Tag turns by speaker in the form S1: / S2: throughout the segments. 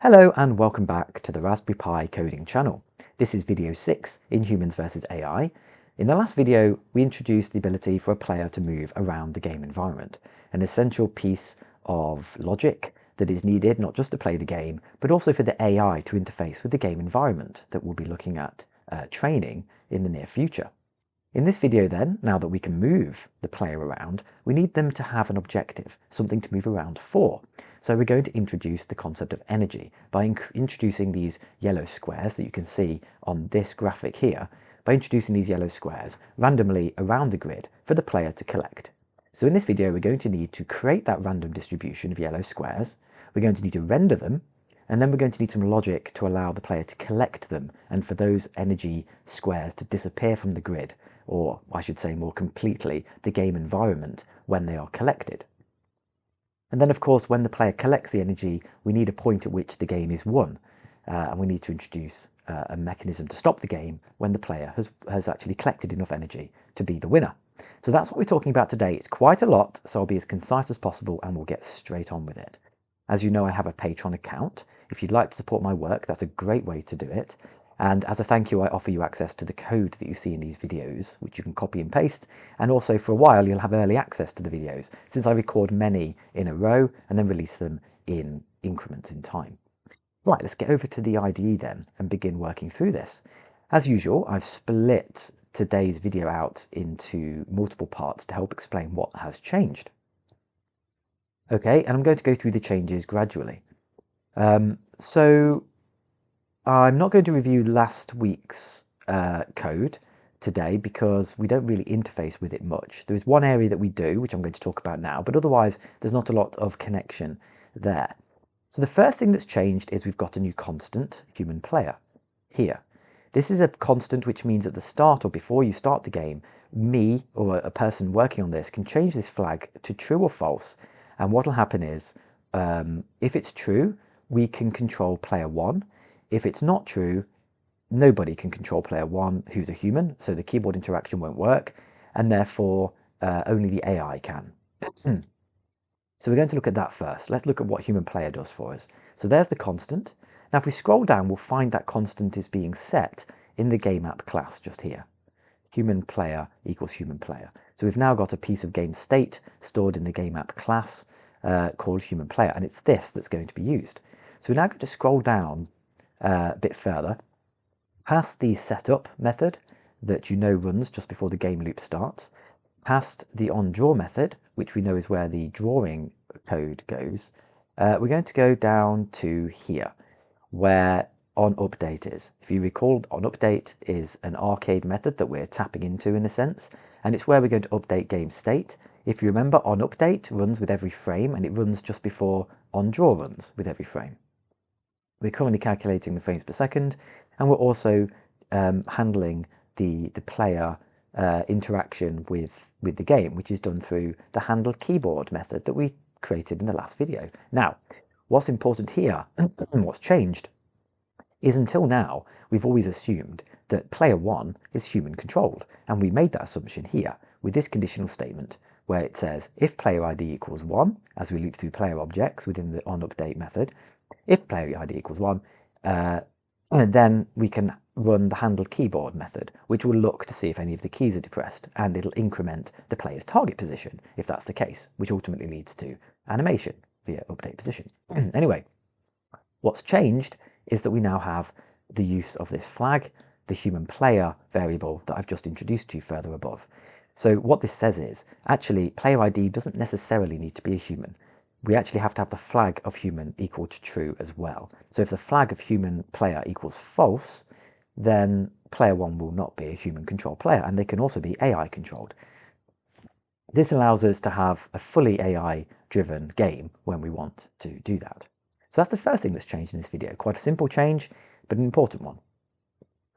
S1: Hello and welcome back to the Raspberry Pi coding channel. This is video 6 in Humans vs AI. In the last video, we introduced the ability for a player to move around the game environment, an essential piece of logic that is needed not just to play the game, but also for the AI to interface with the game environment that we'll be looking at training in the near future. In this video then, now that we can move the player around, we need them to have an objective, something to move around for. So we're going to introduce the concept of energy by introducing these yellow squares that you can see on this graphic here, by introducing these yellow squares randomly around the grid for the player to collect. So in this video, we're going to need to create that random distribution of yellow squares. We're going to need to render them, and then we're going to need some logic to allow the player to collect them and for those energy squares to disappear from the grid, or I should say more completely, the game environment when they are collected. And then of course, when the player collects the energy, we need a point at which the game is won. And we need to introduce a mechanism to stop the game when the player has actually collected enough energy to be the winner. So that's what we're talking about today. It's quite a lot, so I'll be as concise as possible and we'll get straight on with it. As you know, I have a Patreon account. If you'd like to support my work, that's a great way to do it. And as a thank you, I offer you access to the code that you see in these videos, which you can copy and paste. And also for a while, you'll have early access to the videos, since I record many in a row and then release them in increments in time. Right, let's get over to the IDE then and begin working through this. As usual, I've split today's video out into multiple parts to help explain what has changed. Okay, and I'm going to go through the changes gradually. So I'm not going to review last week's code today because we don't really interface with it much. There's one area that we do, which I'm going to talk about now, but otherwise there's not a lot of connection there. So the first thing that's changed is we've got a new constant, human player, here. This is a constant which means at the start or before you start the game, me or a person working on this can change this flag to true or false. And what will happen is, if it's true, we can control player 1. If it's not true, nobody can control player 1 who's a human, so the keyboard interaction won't work, and therefore only the AI can. So we're going to look at that first. Let's look at what human player does for us. So there's the constant. Now if we scroll down, we'll find that constant is being set in the game app class just here. Human player equals human player. So we've now got a piece of game state stored in the game app class called human player, and it's this that's going to be used. So we're now going to scroll down a bit further, past the setup method that you know runs just before the game loop starts, past the onDraw method, which we know is where the drawing code goes. We're going to go down to here, where onUpdate is. If you recall, onUpdate is an arcade method that we're tapping into in a sense, and it's where we're going to update game state. If you remember, onUpdate runs with every frame, and it runs just before onDraw runs with every frame. We're currently calculating the frames per second, and we're also handling the player interaction with the game, which is done through the handled keyboard method that we created in the last video. Now, what's important here, and what's changed, is until now, we've always assumed that player 1 is human controlled, and we made that assumption here with this conditional statement where it says if player ID equals 1, as we loop through player objects within the onUpdate method, if player ID equals 1, then we can run the handled keyboard method, which will look to see if any of the keys are depressed, and it'll increment the player's target position if that's the case, which ultimately leads to animation via update position. Anyway, what's changed is that we now have the use of this flag, the human player variable that I've just introduced to you further above. So what this says is, actually, player ID doesn't necessarily need to be a human. We actually have to have the flag of human equal to true as well. So if the flag of human player equals false, then player 1 will not be a human controlled player, and they can also be AI controlled. This allows us to have a fully AI driven game when we want to do that. So that's the first thing that's changed in this video. Quite a simple change, but an important one.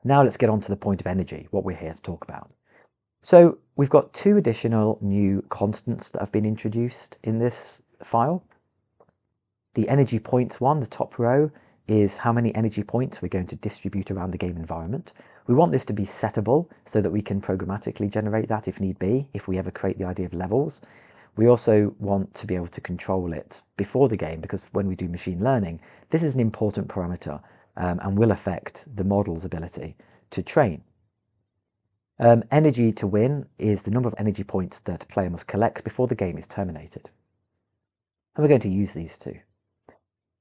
S1: Now let's get on to the point of energy, what we're here to talk about. So we've got 2 additional new constants that have been introduced in this file. The energy points one, the top row, is how many energy points we're going to distribute around the game environment. We want this to be settable so that we can programmatically generate that if need be, if we ever create the idea of levels. We also want to be able to control it before the game, because when we do machine learning, this is an important parameter and will affect the model's ability to train. Energy to win is the number of energy points that a player must collect before the game is terminated. And we're going to use these two.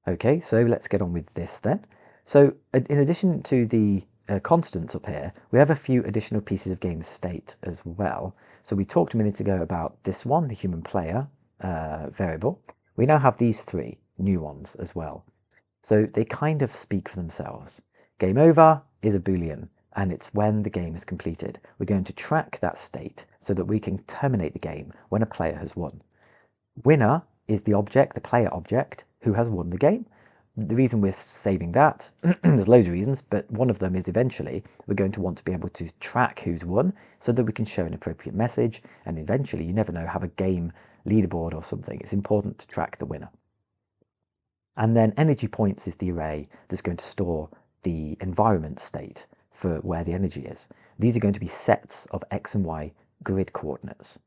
S1: Okay, so let's get on with this then. So in addition to the constants up here, we have a few additional pieces of game state as well. So we talked a minute ago about this one, the human player variable. We now have these three new ones as well. So they kind of speak for themselves. Game over is a Boolean, and it's when the game is completed. We're going to track that state so that we can terminate the game when a player has won. Winner is the object, the player object, who has won the game. The reason we're saving that, there's loads of reasons, but one of them is eventually we're going to want to be able to track who's won so that we can show an appropriate message, and eventually, you never know, have a game leaderboard or something. It's important to track the winner. And then energy points is the array that's going to store the environment state for where the energy is. These are going to be sets of X and Y grid coordinates.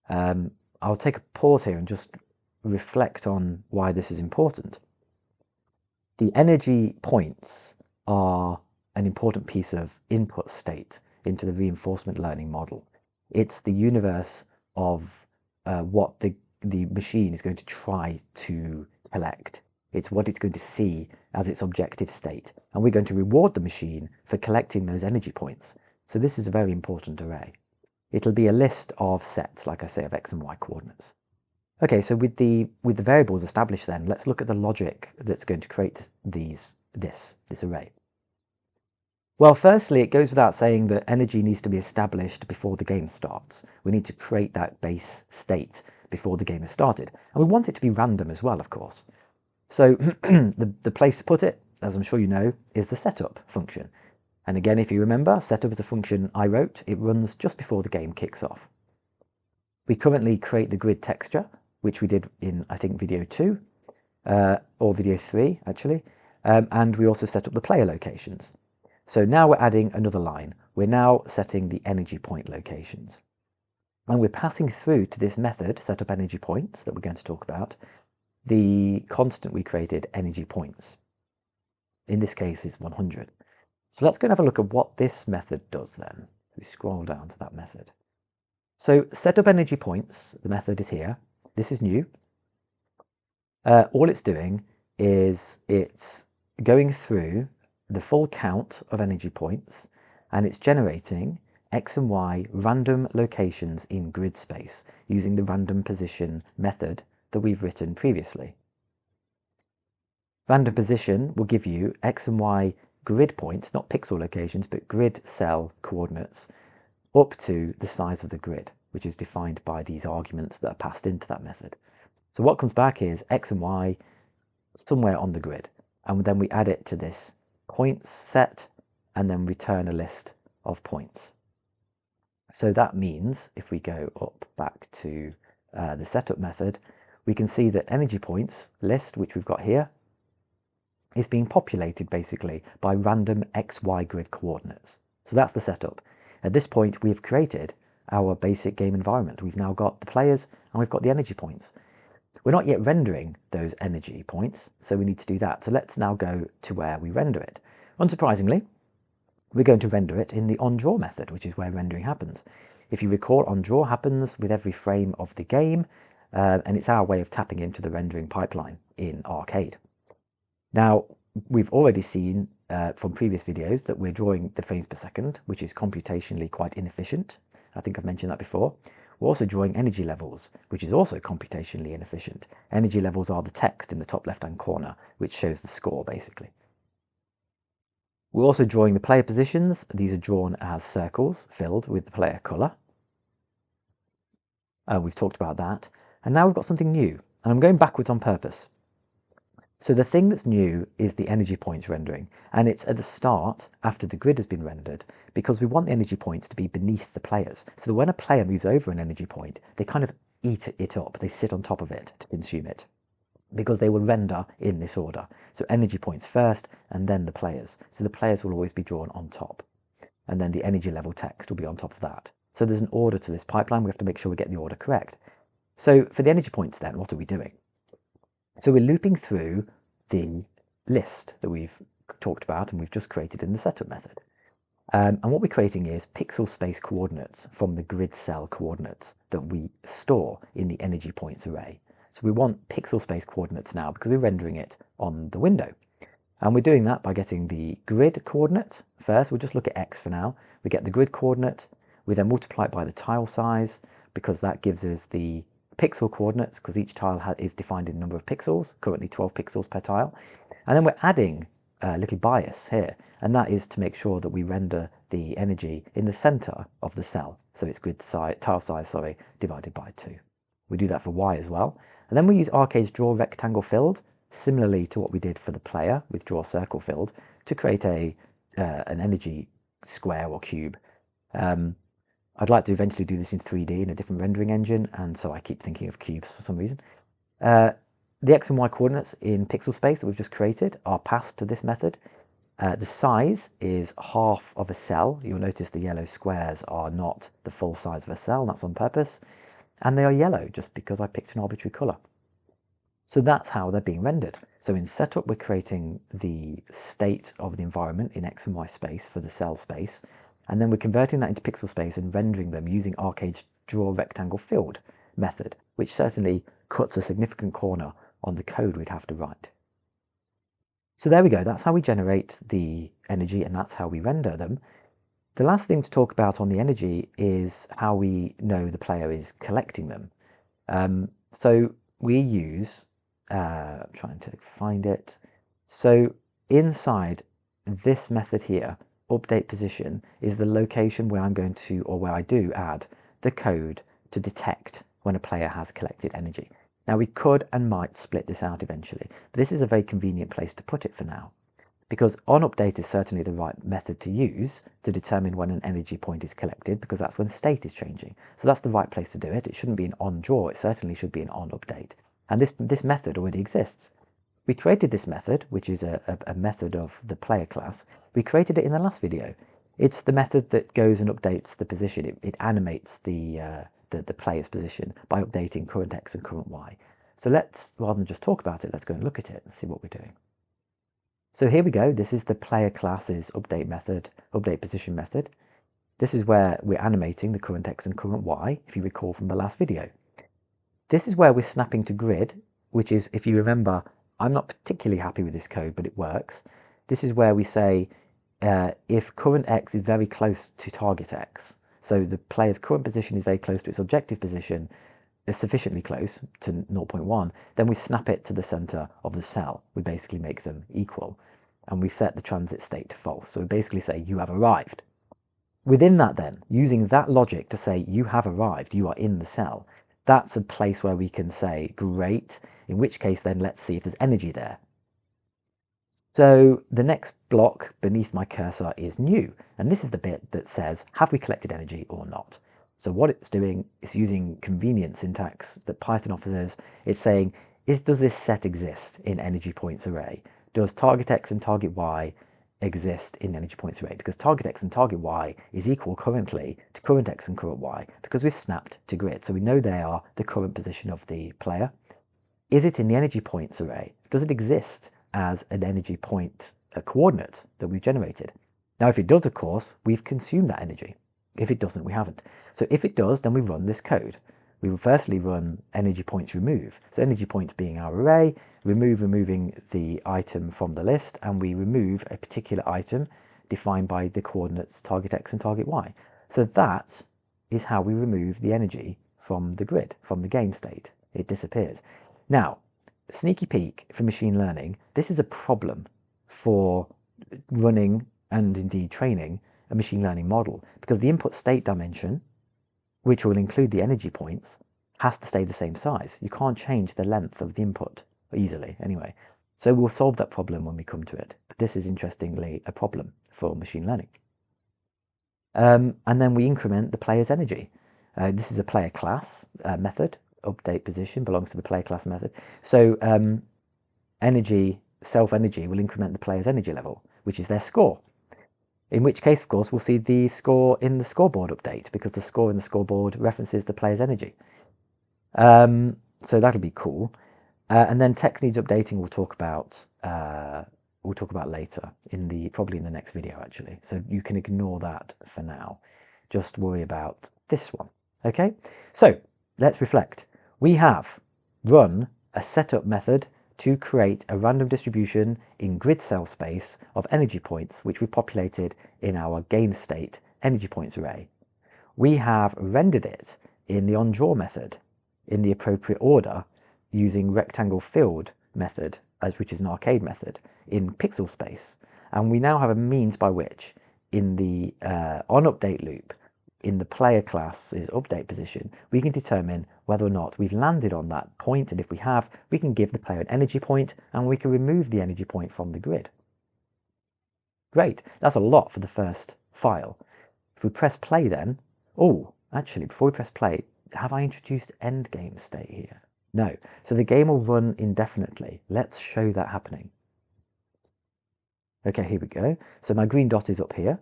S1: I'll take a pause here and just reflect on why this is important. The energy points are an important piece of input state into the reinforcement learning model. It's the universe of what the machine is going to try to collect. It's what it's going to see as its objective state. And we're going to reward the machine for collecting those energy points. So this is a very important array. It'll be a list of sets, like I say, of X and Y coordinates. Okay, so with the variables established then, let's look at the logic that's going to create this array. Well, firstly, it goes without saying that energy needs to be established before the game starts. We need to create that base state before the game has started. And we want it to be random as well, of course. So the place to put it, as I'm sure you know, is the setup function. And again, if you remember, setup is a function I wrote. It runs just before the game kicks off. We currently create the grid texture, which we did in, I think, video 2, or video 3, actually. And we also set up the player locations. So now we're adding another line. We're now setting the energy point locations. And we're passing through to this method, set up energy points, that we're going to talk about, the constant we created, energy points. In this case, it's 100. So let's go and have a look at what this method does then. We scroll down to that method. So set up energy points, the method is here. This is new. All it's doing is it's going through the full count of energy points, and it's generating X and Y random locations in grid space using the random position method that we've written previously. Random position will give you X and Y grid points, not pixel locations, but grid cell coordinates up to the size of the grid, which is defined by these arguments that are passed into that method. So what comes back is X and Y somewhere on the grid, and then we add it to this points set and then return a list of points. So that means if we go up back to the setup method, we can see that energy points list, which we've got here, is being populated basically by random XY grid coordinates. So that's the setup. At this point, we've created our basic game environment. We've now got the players and we've got the energy points. We're not yet rendering those energy points, so we need to do that. So let's now go to where we render it. Unsurprisingly, we're going to render it in the onDraw method, which is where rendering happens. If you recall, onDraw happens with every frame of the game, and it's our way of tapping into the rendering pipeline in Arcade. Now, we've already seen from previous videos that we're drawing the frames per second, which is computationally quite inefficient. I think I've mentioned that before. We're also drawing energy levels, which is also computationally inefficient. Energy levels are the text in the top left-hand corner, which shows the score, basically. We're also drawing the player positions. These are drawn as circles filled with the player color. We've talked about that. And now we've got something new. And I'm going backwards on purpose. So the thing that's new is the energy points rendering, and it's at the start after the grid has been rendered, because we want the energy points to be beneath the players, so that when a player moves over an energy point, they kind of eat it up, they sit on top of it to consume it, because they will render in this order. So energy points first, and then the players. So the players will always be drawn on top, and then the energy level text will be on top of that. So there's an order to this pipeline. We have to make sure we get the order correct. So for the energy points then, what are we doing? So we're looping through the list that we've talked about and we've just created in the setup method. And what we're creating is pixel space coordinates from the grid cell coordinates that we store in the energy points array. So we want pixel space coordinates now because we're rendering it on the window. And we're doing that by getting the grid coordinate first. We'll just look at X for now. We get the grid coordinate. We then multiply it by the tile size because that gives us the pixel coordinates because each tile is defined in number of pixels, currently 12 pixels per tile. And then we're adding a little bias here, and that is to make sure that we render the energy in the center of the cell. So it's grid size, tile size, sorry, divided by 2. We do that for Y as well. And then we use Arcade's draw rectangle filled, similarly to what we did for the player with draw circle filled, to create an energy square or cube. I'd like to eventually do this in 3D in a different rendering engine, and so I keep thinking of cubes for some reason. The X and Y coordinates in pixel space that we've just created are passed to this method. The size is half of a cell. You'll notice the yellow squares are not the full size of a cell, and that's on purpose. And they are yellow just because I picked an arbitrary color. So that's how they're being rendered. So in setup, we're creating the state of the environment in X and Y space for the cell space. And then we're converting that into pixel space and rendering them using Arcade's draw rectangle filled method, which certainly cuts a significant corner on the code we'd have to write. So there we go. That's how we generate the energy and that's how we render them. The last thing to talk about on the energy is how we know the player is collecting them. So we use, trying to find it. So inside this method here, update position is the location where I'm going to, or where I do add the code to detect when a player has collected energy. Now we could and might split this out eventually, but this is a very convenient place to put it for now, because onUpdate is certainly the right method to use to determine when an energy point is collected, because that's when state is changing. So that's the right place to do it. It shouldn't be an onDraw, it certainly should be an onUpdate. And this method already exists. We created this method, which is a method of the player class. We created it in the last video. It's the method that goes and updates the position. It animates the player's position by updating current X and current Y. So let's, rather than just talk about it, let's go and look at it and see what we're doing. So here we go. This is the player class's update method, update position method. This is where we're animating the current X and current Y, if you recall from the last video. This is where we're snapping to grid, which is, if you remember, I'm not particularly happy with this code, but it works. This is where we say if current X is very close to target X, so the player's current position is very close to its objective position, is sufficiently close to 0.1, then we snap it to the center of the cell. We basically make them equal, and we set the transit state to false. So we basically say you have arrived. Within that then, using that logic to say you have arrived, you are in the cell, that's a place where we can say great, in which case then let's see if there's energy there. So the next block beneath my cursor is new, and this is the bit that says have we collected energy or not. So what it's doing is using convenient syntax that Python offers us. It's saying, does this set exist in energy points array? Does target X and target Y exist in energy points array? Because target X and target Y is equal currently to current X and current Y because we've snapped to grid. So we know they are the current position of the player. Is it in the energy points array? Does it exist as an energy point, a coordinate that we've generated? Now, if it does, of course, we've consumed that energy. If it doesn't, we haven't. So if it does, then we run this code. We will firstly run energy points remove. So energy points being our array, removing the item from the list, and we remove a particular item defined by the coordinates target X and target Y. So that is how we remove the energy from the grid, from the game state. It disappears. Now, sneaky peek for machine learning, this is a problem for running and indeed training a machine learning model, because the input state dimension, which will include the energy points, has to stay the same size. You can't change the length of the input easily anyway. So we'll solve that problem when we come to it. But this is interestingly a problem for machine learning. And then we increment the player's energy. This is a player class method. Update position belongs to the player class method. So energy, self-energy will increment the player's energy level, which is their score. In which case, of course, we'll see the score in the scoreboard update because the score in the scoreboard references the player's energy. So that'll be cool. And then text needs updating we'll talk about later probably in the next video actually. So you can ignore that for now. Just worry about this one. Okay, so let's reflect. We have run a setup method to create a random distribution in grid cell space of energy points, which we've populated in our game state energy points array. We have rendered it in the onDraw method in the appropriate order using rectangle filled method, which is an arcade method, in pixel space. And we now have a means by which in the onUpdate loop, in the player class's update position, we can determine whether or not we've landed on that point, and if we have, we can give the player an energy point, and we can remove the energy point from the grid. Great, that's a lot for the first file. If we press play then, oh, actually, before we press play, have I introduced endgame state here? No, so the game will run indefinitely. Let's show that happening. Okay, here we go. So my green dot is up here.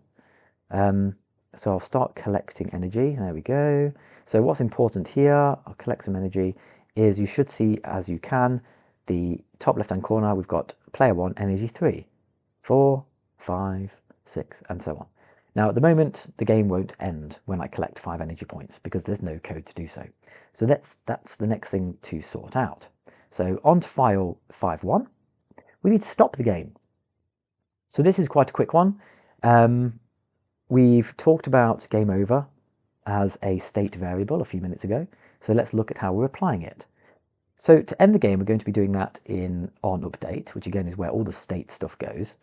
S1: So I'll start collecting energy. There we go. So what's important here, I'll collect some energy, is you should see, as you can, the top left-hand corner, we've got player 1, energy 3, 4, 5, 6, and so on. Now, at the moment, the game won't end when I collect 5 energy points because there's no code to do so. So that's the next thing to sort out. So on to file 5.1, we need to stop the game. So this is quite a quick one. We've talked about game over as a state variable a few minutes ago. So let's look at how we're applying it. So to end the game, we're going to be doing that in onUpdate, which again is where all the state stuff goes.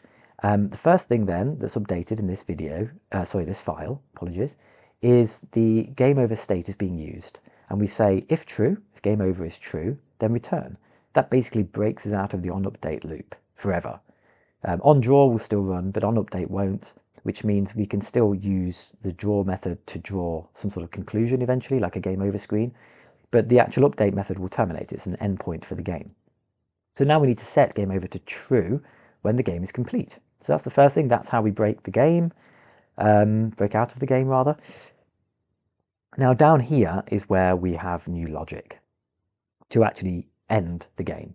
S1: The first thing then that's updated in this video, this file, apologies, is the game over state is being used. And we say, if true, if game over is true, then return. That basically breaks us out of the onUpdate loop forever. onDraw will still run, but onUpdate won't, which means we can still use the draw method to draw some sort of conclusion eventually, like a game over screen. But the actual update method will terminate. It's an endpoint for the game. So now we need to set game over to true when the game is complete. So that's the first thing. That's how we break the game, break out of the game rather. Now down here is where we have new logic to actually end the game.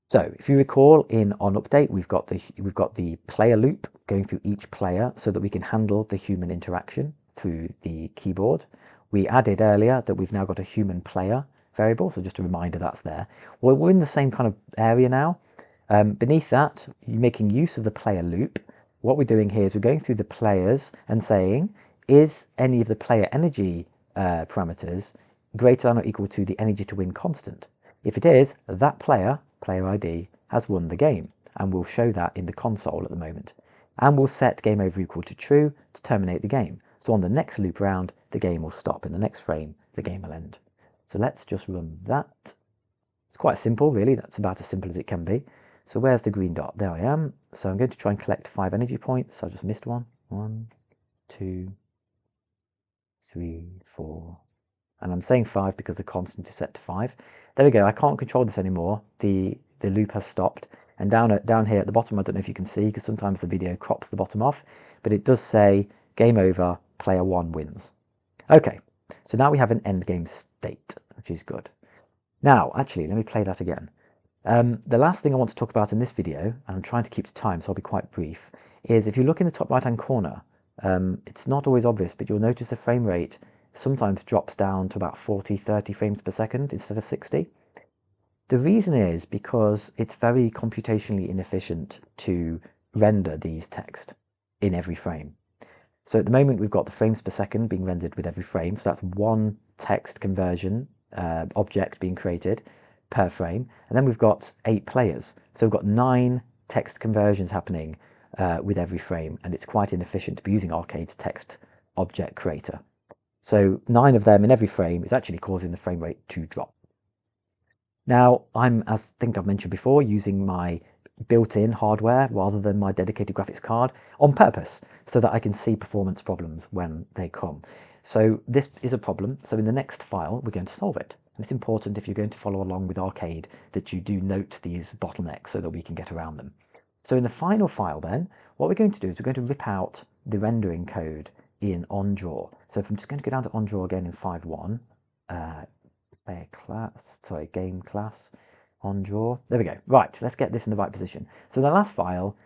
S1: So if you recall, in onUpdate, we've got the player loop going through each player so that we can handle the human interaction through the keyboard. We added earlier that we've now got a human player variable, so just a reminder that's there. Well, we're in the same kind of area now. Beneath that, you're making use of the player loop. What we're doing here is we're going through the players and saying, is any of the player energy parameters greater than or equal to the energy to win constant? If it is, that player ID, has won the game, and we'll show that in the console at the moment. And we'll set game over equal to true to terminate the game. So on the next loop round, the game will stop. In the next frame, the game will end. So let's just run that. It's quite simple, really. That's about as simple as it can be. So where's the green dot? There I am. So I'm going to try and collect 5 energy points. I just missed one. 1, 2, 3, 4. And I'm saying 5 because the constant is set to 5. There we go. I can't control this anymore. The loop has stopped. And down here at the bottom, I don't know if you can see, because sometimes the video crops the bottom off, but it does say game over, player 1 wins. Okay, so now we have an end game state, which is good. Now, actually, let me play that again. The last thing I want to talk about in this video, and I'm trying to keep to time, so I'll be quite brief, is if you look in the top right-hand corner, it's not always obvious, but you'll notice the frame rate sometimes drops down to about 40, 30 frames per second instead of 60. The reason is because it's very computationally inefficient to render these text in every frame. So at the moment we've got the frames per second being rendered with every frame, so that's one text conversion object being created per frame, and then we've got 8 players. So we've got 9 text conversions happening with every frame, and it's quite inefficient to be using Arcade's text object creator. So 9 of them in every frame is actually causing the frame rate to drop. Now, I'm, as I think I've mentioned before, using my built-in hardware rather than my dedicated graphics card on purpose so that I can see performance problems when they come. So this is a problem. So in the next file, we're going to solve it. And it's important, if you're going to follow along with Arcade, that you do note these bottlenecks so that we can get around them. So in the final file then, what we're going to do is we're going to rip out the rendering code in onDraw. So if I'm just going to go down to onDraw again in 5.1, player class, sorry, game class on draw. There we go. Right, let's get this in the right position. So the last file,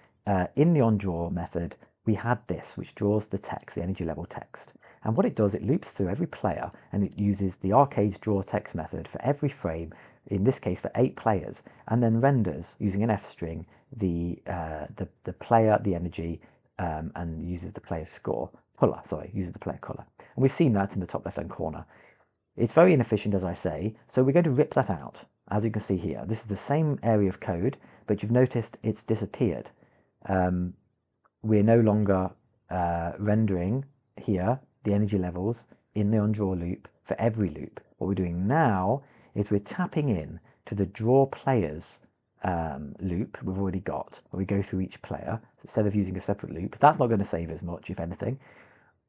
S1: in the on draw method, we had this, which draws the text, the energy level text. And what it does, it loops through every player, and it uses the arcade's draw text method for every frame, in this case for 8 players, and then renders using an F string the player, the energy, and uses the player's score. Uses the player color. And we've seen that in the top left hand corner. It's very inefficient, as I say, so we're going to rip that out. As you can see here, this is the same area of code, but you've noticed it's disappeared. We're no longer rendering here the energy levels in the on draw loop for every loop. What we're doing now is we're tapping in to the draw players loop we've already got, where we go through each player. So instead of using a separate loop, that's not going to save as much, if anything.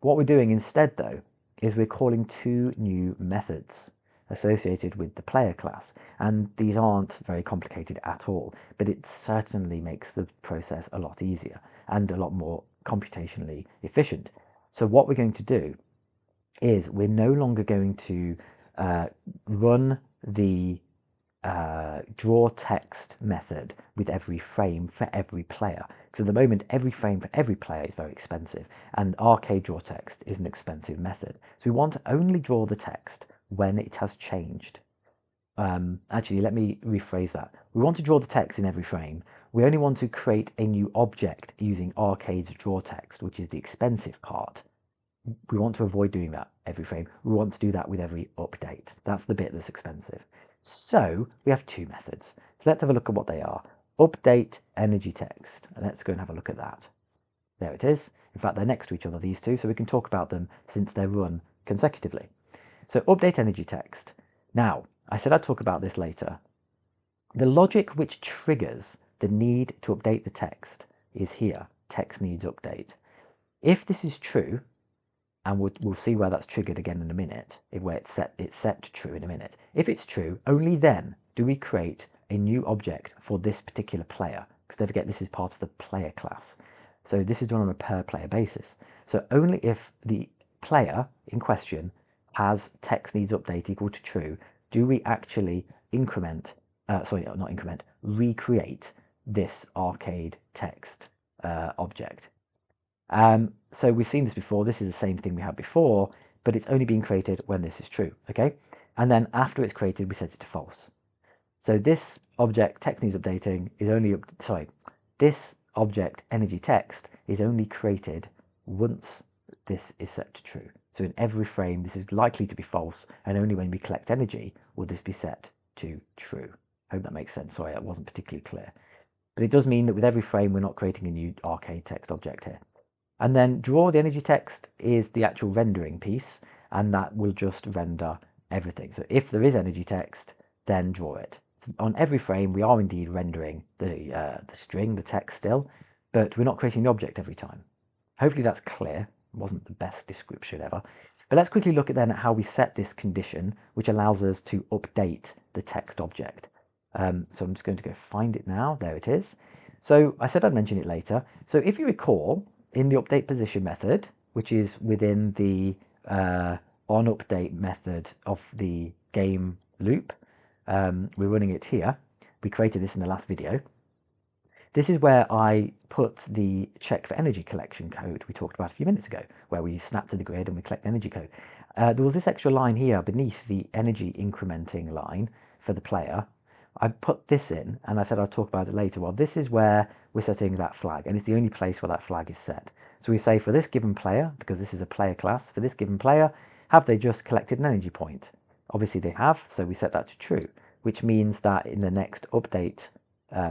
S1: What we're doing instead, though, is we're calling 2 new methods associated with the player class. And these aren't very complicated at all, but it certainly makes the process a lot easier and a lot more computationally efficient. So what we're going to do is we're no longer going to run the draw text method with every frame for every player, because at the moment every frame for every player is very expensive, and arcade draw text is an expensive method. So we want to only draw the text when it has changed. Actually, let me rephrase that. We want to draw the text in every frame. We only want to create a new object using arcade's draw text, which is the expensive part. We want to avoid doing that every frame. We want to do that with every update. That's the bit that's expensive. So we have 2 methods. So let's have a look at what they are. Update energy text. And let's go and have a look at that. There it is. In fact, they're next to each other, these two, so we can talk about them since they're run consecutively. So update energy text. Now, I said I'd talk about this later. The logic which triggers the need to update the text is here. Text needs update. If this is true, and we'll see where that's triggered again in a minute, where it's set to true in a minute. If it's true, only then do we create a new object for this particular player, because don't forget this is part of the player class. So this is done on a per player basis. So only if the player in question has text needs update equal to true, do we actually recreate this arcade text object. So we've seen this before. This is the same thing we had before, but it's only being created when this is true, okay? And then after it's created, we set it to false. So this object text needs updating is only, this object energy text is only created once this is set to true. So in every frame, this is likely to be false, and only when we collect energy will this be set to true. Hope that makes sense. Sorry, that wasn't particularly clear. But it does mean that with every frame, we're not creating a new arcade text object here. And then draw the energy text is the actual rendering piece, and that will just render everything. So if there is energy text, then draw it. So on every frame, we are indeed rendering the string, the text still, but we're not creating the object every time. Hopefully that's clear. It wasn't the best description ever. But let's quickly look at then at how we set this condition, which allows us to update the text object. So I'm just going to go find it now. There it is. So I said I'd mention it later. So if you recall, in the update position method, which is within the onUpdate method of the game loop, we're running it here. We created this in the last video. This is where I put the check for energy collection code we talked about a few minutes ago, where we snap to the grid and we collect energy code. There was this extra line here beneath the energy incrementing line for the player. I put this in and I said I'll talk about it later. Well, this is where we're setting that flag, and it's the only place where that flag is set. So we say for this given player, because this is a player class, for this given player, have they just collected an energy point? Obviously they have, so we set that to true, which means that in the next update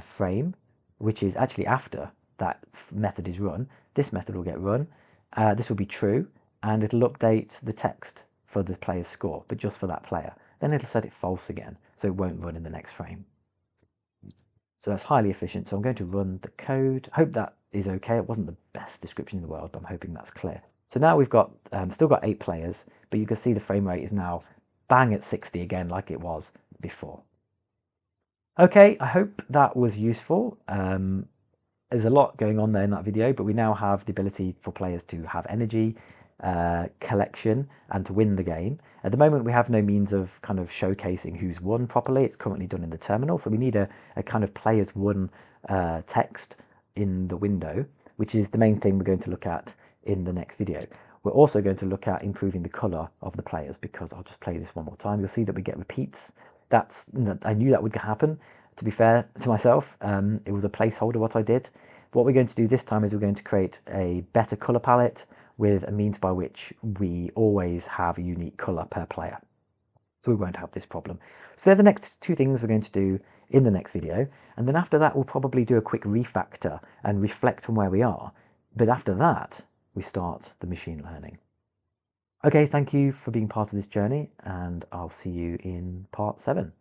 S1: frame, which is actually after that method is run, this method will get run, this will be true, and it'll update the text for the player's score, but just for that player. Then it'll set it false again, so it won't run in the next frame. So that's highly efficient. So I'm going to run the code. Hope that is okay. It wasn't the best description in the world, but I'm hoping that's clear. So now we've got still got 8 players, but you can see the frame rate is now bang at 60 again, like it was before. Okay, I hope that was useful. There's a lot going on there in that video, but we now have the ability for players to have energy, collection and to win the game. At the moment, we have no means of kind of showcasing who's won properly. It's currently done in the terminal, so we need a kind of players won text in the window, which is the main thing we're going to look at in the next video. We're also going to look at improving the color of the players, because I'll just play this one more time. You'll see that we get repeats. I knew that would happen. To be fair to myself, it was a placeholder what I did. What we're going to do this time is we're going to create a better color palette with a means by which we always have a unique color per player. So we won't have this problem. So they're the next two things we're going to do in the next video. And then after that, we'll probably do a quick refactor and reflect on where we are. But after that, we start the machine learning. Okay, thank you for being part of this journey, and I'll see you in part 7.